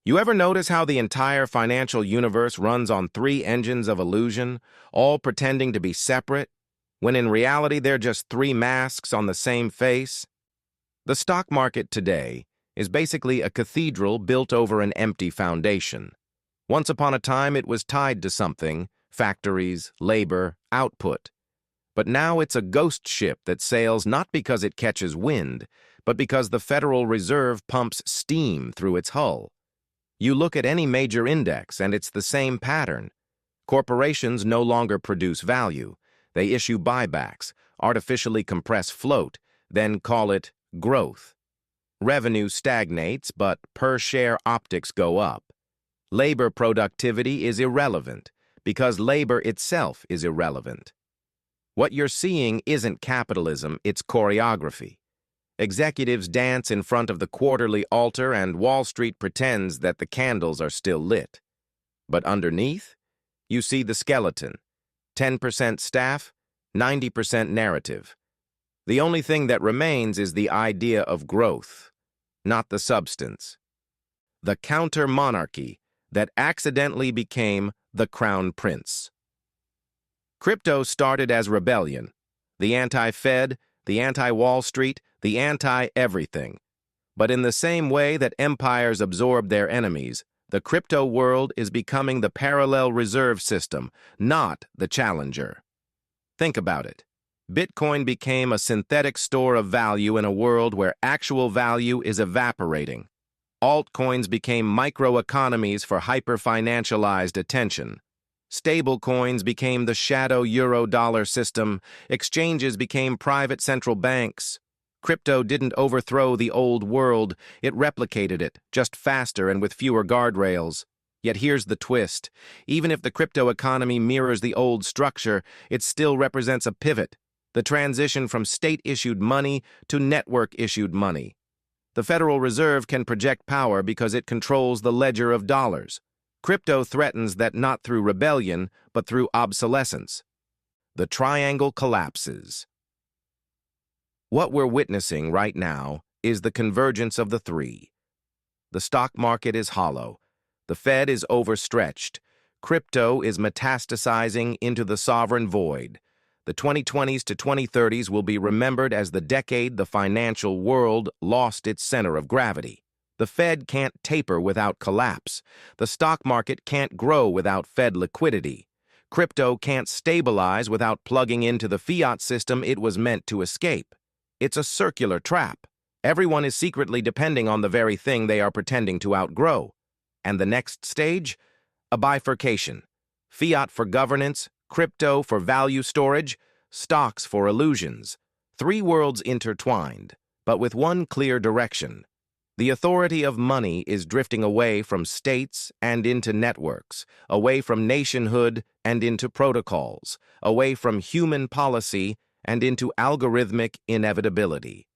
You ever notice how the entire financial universe runs on three engines of illusion, all pretending to be separate, when in reality they're just three masks on the same face? The stock market today is basically a cathedral built over an empty foundation. Once upon a time it was tied to something, factories, labor, output. But now it's a ghost ship that sails not because it catches wind, but because the Federal Reserve pumps steam through its hull. You look at any major index and it's the same pattern. Corporations no longer produce value. They issue buybacks, artificially compress float, then call it growth. Revenue stagnates, but per-share optics go up. Labor productivity is irrelevant because labor itself is irrelevant. What you're seeing isn't capitalism, it's choreography. Executives dance in front of the quarterly altar and Wall Street pretends that the candles are still lit. But underneath, you see the skeleton. 10% staff, 90% narrative. The only thing that remains is the idea of growth, not the substance. The counter-monarchy that accidentally became the crown prince. Crypto started as rebellion. The anti-Fed, the anti-Wall Street, the anti-everything. But in the same way that empires absorb their enemies, the crypto world is becoming the parallel reserve system, not the challenger. Think about it. Bitcoin became a synthetic store of value in a world where actual value is evaporating. Altcoins became microeconomies for hyper-financialized attention. Stablecoins became the shadow euro-dollar system. Exchanges became private central banks. Crypto didn't overthrow the old world, it replicated it, just faster and with fewer guardrails. Yet here's the twist. Even if the crypto economy mirrors the old structure, it still represents a pivot, the transition from state-issued money to network-issued money. The Federal Reserve can project power because it controls the ledger of dollars. Crypto threatens that not through rebellion, but through obsolescence. The triangle collapses. What we're witnessing right now is the convergence of the three. The stock market is hollow. The Fed is overstretched. Crypto is metastasizing into the sovereign void. The 2020s to 2030s will be remembered as the decade the financial world lost its center of gravity. The Fed can't taper without collapse. The stock market can't grow without Fed liquidity. Crypto can't stabilize without plugging into the fiat system it was meant to escape. It's a circular trap. Everyone is secretly depending on the very thing they are pretending to outgrow. And the next stage? A bifurcation. Fiat for governance, crypto for value storage, stocks for illusions. Three worlds intertwined, but with one clear direction. The authority of money is drifting away from states and into networks, away from nationhood and into protocols, away from human policy and into algorithmic inevitability.